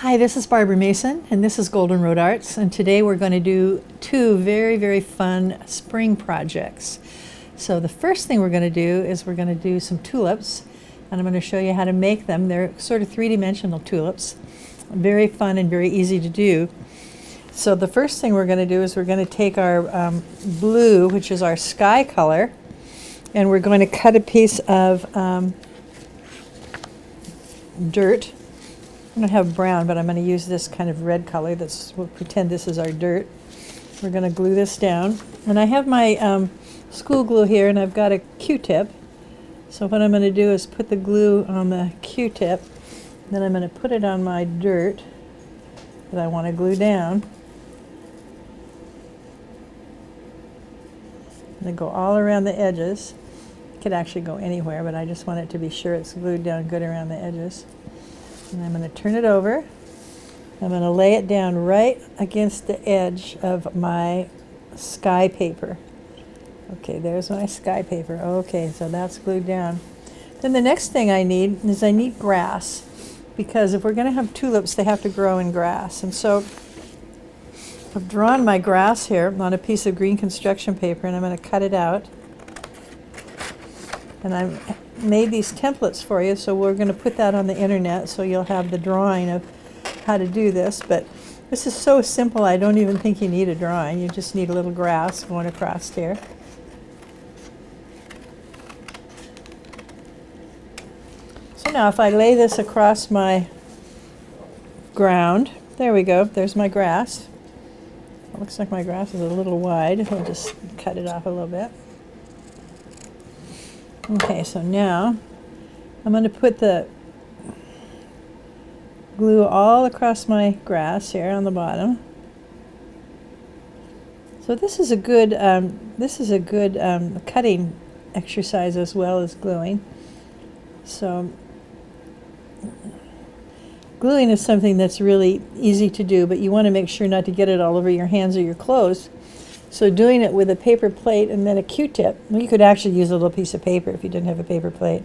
Hi, this is Barbara Mason, and this is Golden Road Arts, and today we're going to do two very, very fun spring projects. So the first thing we're going to do is we're going to do some tulips, and I'm going to show you how to make them. They're sort of three-dimensional tulips, very fun and very easy to do. So the first thing we're going to do is we're going to take our blue, which is our sky color, and we're going to cut a piece of dirt. I don't have brown, but I'm going to use this kind of red color. We'll pretend this is our dirt. We're going to glue this down. And I have my school glue here, and I've got a Q-tip. So what I'm going to do is put the glue on the Q-tip, then I'm going to put it on my dirt that I want to glue down. I'm going to go all around the edges. It could actually go anywhere, but I just want it to be sure it's glued down good around the edges. And I'm going to turn it over. I'm going to lay it down right against the edge of my sky paper. Okay, there's my sky paper. Okay, so that's glued down. Then the next thing I need is grass, because if we're going to have tulips, they have to grow in grass. And so I've drawn my grass here on a piece of green construction paper, and I'm going to cut it out. And I've made these templates for you, so we're going to put that on the internet so you'll have the drawing of how to do this. But this is so simple, I don't even think you need a drawing. You just need a little grass going across here. So now if I lay this across my ground, there we go, there's my grass. It looks like my grass is a little wide. I'll just cut it off a little bit. Okay, so now I'm going to put the glue all across my grass here on the bottom. So this is a good cutting exercise as well as gluing. So gluing is something that's really easy to do, but you want to make sure not to get it all over your hands or your clothes. So doing it with a paper plate and then a Q-tip, well, you could actually use a little piece of paper if you didn't have a paper plate.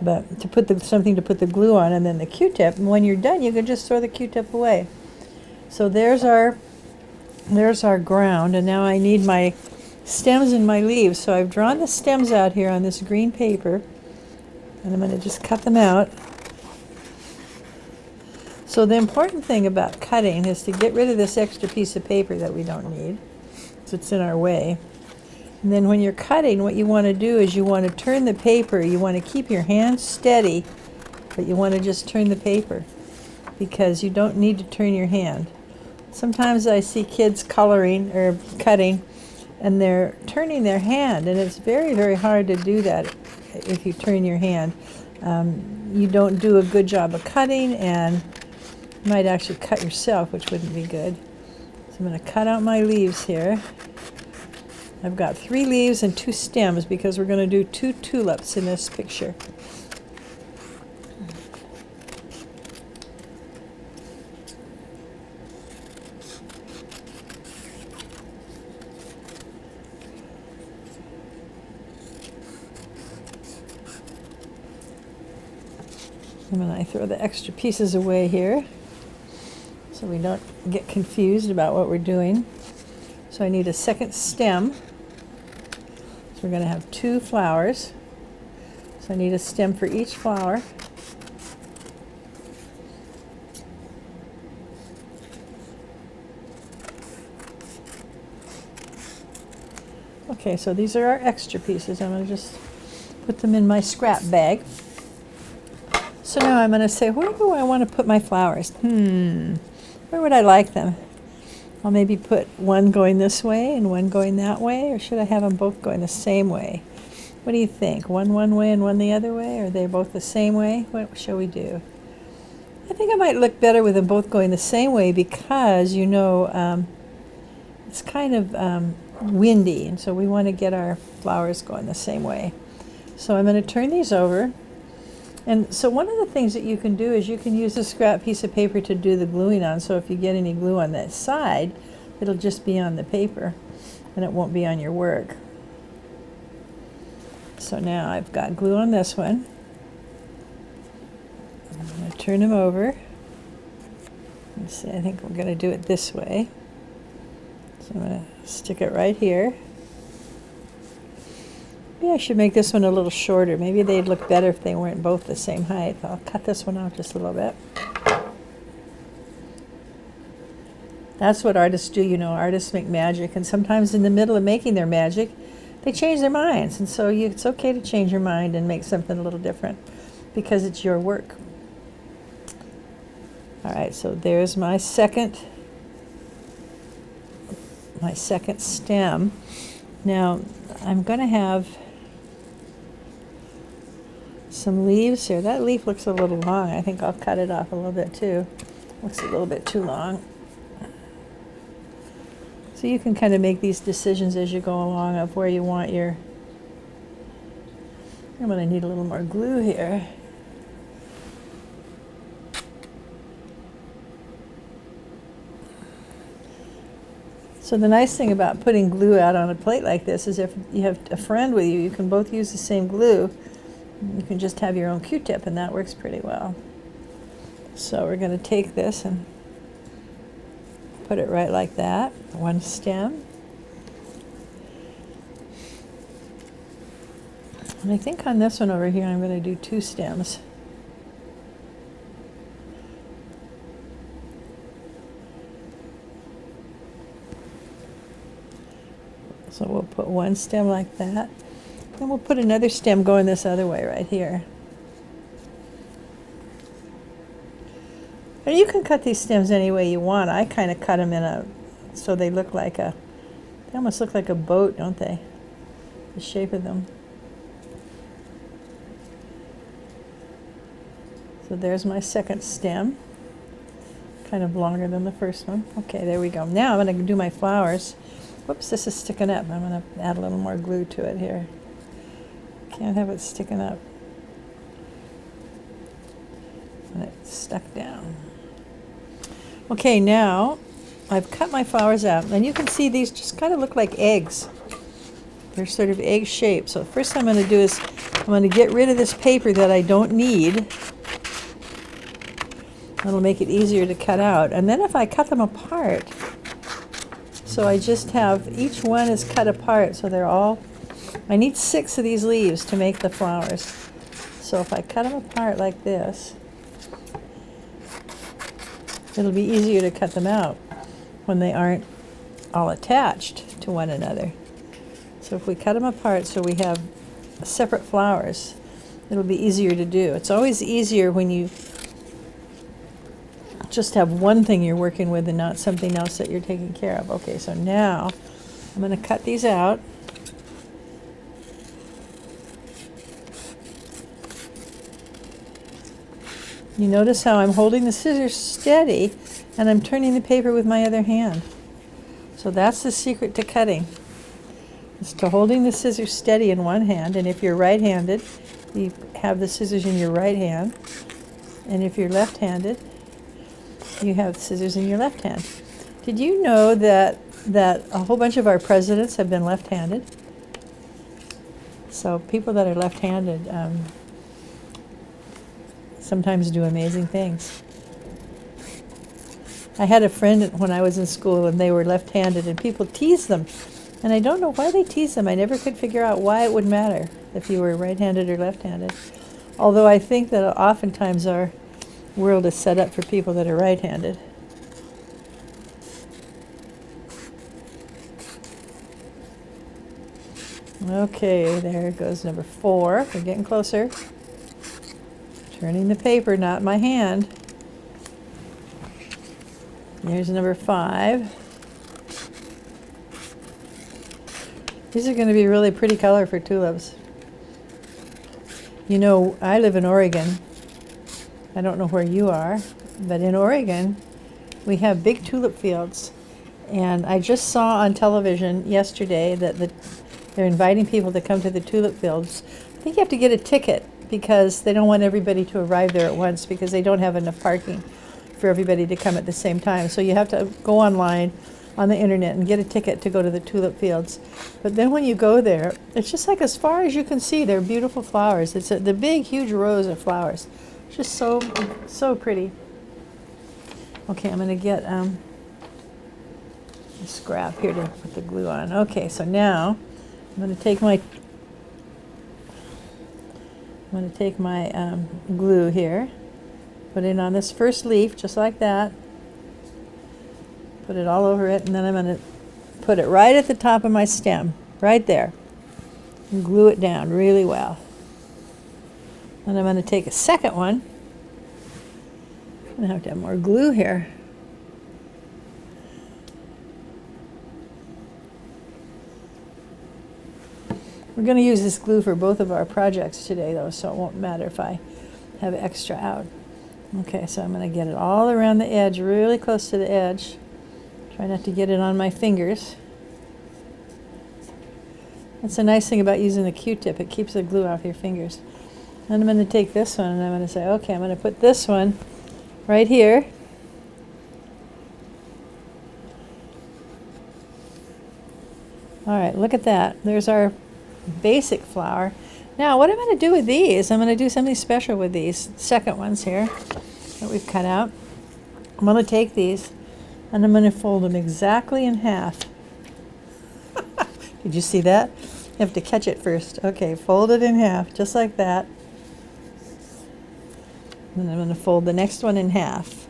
But to put something to put the glue on and then the Q-tip, and when you're done, you can just throw the Q-tip away. So there's our ground, and now I need my stems and my leaves. So I've drawn the stems out here on this green paper, and I'm going to just cut them out. So the important thing about cutting is to get rid of this extra piece of paper that we don't need. It's in our way. And then when you're cutting, what you want to do is you want to turn the paper. You want to keep your hand steady, but you want to just turn the paper, because you don't need to turn your hand. Sometimes I see kids coloring or cutting, and they're turning their hand, and it's very, very hard to do that if you turn your hand. You don't do a good job of cutting, and you might actually cut yourself, which wouldn't be good. So I'm going to cut out my leaves here. I've got 3 leaves and 2 stems because we're going to do 2 tulips in this picture. And then I throw the extra pieces away here, so we don't get confused about what we're doing. So I need a second stem. So we're going to have 2 flowers. So I need a stem for each flower. Okay, so these are our extra pieces. I'm going to just put them in my scrap bag. So now I'm going to say, where do I want to put my flowers? Where would I like them? I'll maybe put one going this way and one going that way, or should I have them both going the same way? What do you think? One way and one the other way? Or are they both the same way? What shall we do? I think it might look better with them both going the same way because, you know, it's kind of windy, and so we want to get our flowers going the same way. So I'm going to turn these over. And so one of the things that you can do is you can use a scrap piece of paper to do the gluing on. So if you get any glue on that side, it'll just be on the paper and it won't be on your work. So now I've got glue on this one. I'm going to turn them over. Let's see, I think we're going to do it this way. So I'm going to stick it right here. Maybe I should make this one a little shorter. Maybe they'd look better if they weren't both the same height. I'll cut this one out just a little bit. That's what artists do, you know. Artists make magic, and sometimes in the middle of making their magic, they change their minds. And so it's okay to change your mind and make something a little different because it's your work. All right, so there's my second stem. Now I'm going to have some leaves here. That leaf looks a little long. I think I'll cut it off a little bit too. Looks a little bit too long. So you can kind of make these decisions as you go along of where you want your... I'm going to need a little more glue here. So the nice thing about putting glue out on a plate like this is if you have a friend with you, you can both use the same glue. You can just have your own Q-tip, and that works pretty well. So we're going to take this and put it right like that, one stem. And I think on this one over here, I'm going to do 2 stems. So we'll put one stem like that. Then we'll put another stem going this other way right here. And you can cut these stems any way you want. I kind of cut them so they look like they almost look like a boat, don't they? The shape of them. So there's my second stem. Kind of longer than the first one. Okay, there we go. Now I'm going to do my flowers. Whoops, this is sticking up. I'm going to add a little more glue to it here. Can't have it sticking up. And it's stuck down. Okay, now I've cut my flowers out. And you can see these just kind of look like eggs. They're sort of egg shaped. So the first thing I'm going to do is I'm going to get rid of this paper that I don't need. That'll make it easier to cut out. And then if I cut them apart, so I just have, each one is cut apart, so they're all, I need 6 of these leaves to make the flowers. So if I cut them apart like this, it'll be easier to cut them out when they aren't all attached to one another. So if we cut them apart so we have separate flowers, it'll be easier to do. It's always easier when you just have one thing you're working with and not something else that you're taking care of. Okay, so now I'm going to cut these out. You notice how I'm holding the scissors steady and I'm turning the paper with my other hand. So that's the secret to cutting. It's to holding the scissors steady in one hand, and if you're right-handed, you have the scissors in your right hand, and if you're left-handed, you have scissors in your left hand. Did you know that a whole bunch of our presidents have been left-handed? So people that are left-handed sometimes do amazing things. I had a friend when I was in school and they were left-handed and people teased them. And I don't know why they teased them. I never could figure out why it would matter if you were right-handed or left-handed. Although I think that oftentimes our world is set up for people that are right-handed. Okay, there goes number 4. We're getting closer. Turning the paper, not my hand. Here's number 5. These are going to be really pretty color for tulips. You know, I live in Oregon. I don't know where you are, but in Oregon, we have big tulip fields. And I just saw on television yesterday that they're inviting people to come to the tulip fields. I think you have to get a ticket because they don't want everybody to arrive there at once because they don't have enough parking for everybody to come at the same time. So you have to go online on the internet and get a ticket to go to the tulip fields. But then when you go there, it's just like as far as you can see, they're beautiful flowers. It's the big, huge rows of flowers. It's just so pretty. Okay, I'm going to get a scrap here to put the glue on. Okay, so now I'm going to take my glue here, put it on this first leaf just like that, put it all over it, and then I'm going to put it right at the top of my stem, right there, and glue it down really well. And I'm going to take a second one. I'm going to have to have more glue here. We're going to use this glue for both of our projects today, though, so it won't matter if I have extra out. Okay, so I'm going to get it all around the edge, really close to the edge. Try not to get it on my fingers. That's the nice thing about using the Q-tip. It keeps the glue off your fingers. And I'm going to take this one and I'm going to say, okay, I'm going to put this one right here. All right, look at that. There's our basic flower. Now, what I'm going to do with these, I'm going to do something special with these second ones here that we've cut out. I'm going to take these and I'm going to fold them exactly in half. Did you see that? You have to catch it first. Okay, fold it in half, just like that. And I'm going to fold the next one in half.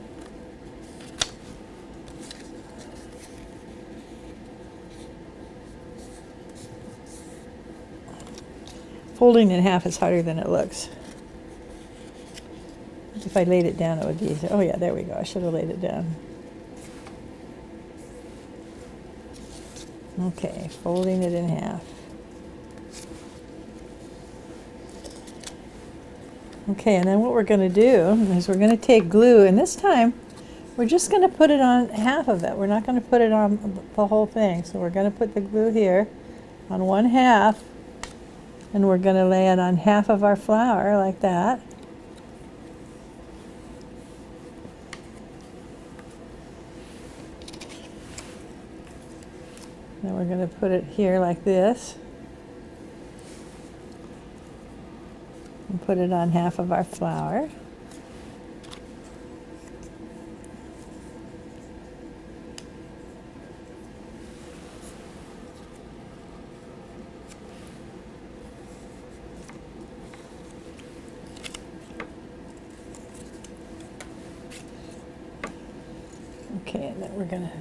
Folding in half is harder than it looks. If I laid it down, it would be easier. Oh yeah, there we go. I should have laid it down. Okay, folding it in half. Okay, and then what we're going to do is we're going to take glue, and this time we're just going to put it on half of it. We're not going to put it on the whole thing. So we're going to put the glue here on one half, and we're going to lay it on half of our flower like that. Then we're going to put it here like this. And put it on half of our flower. Okay, and then we're going to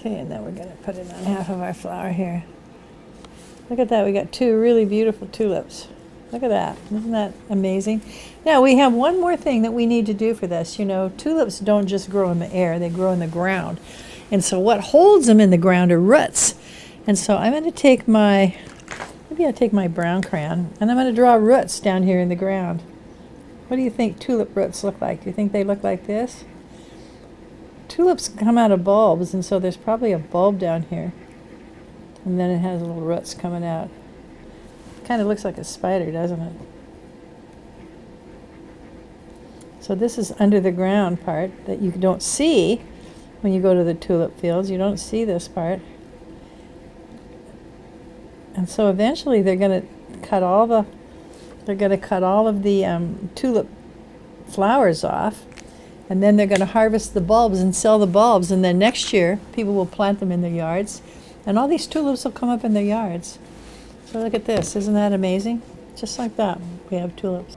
and then we're going to put it on half of our flower here. Look at that, we got two really beautiful tulips. Look at that, isn't that amazing? Now we have one more thing that we need to do for this. You know, tulips don't just grow in the air, they grow in the ground. And so what holds them in the ground are roots. And so I'm going to take maybe I'll take my brown crayon, and I'm going to draw roots down here in the ground. What do you think tulip roots look like? Do you think they look like this? Tulips come out of bulbs, and so there's probably a bulb down here. And then it has little roots coming out. Kind of looks like a spider, doesn't it? So this is under the ground part that you don't see when you go to the tulip fields. You don't see this part. And so eventually they're going to cut all of the tulip flowers off. And then they're going to harvest the bulbs and sell the bulbs. And then next year, people will plant them in their yards. And all these tulips will come up in their yards. So look at this. Isn't that amazing? Just like that, we have tulips.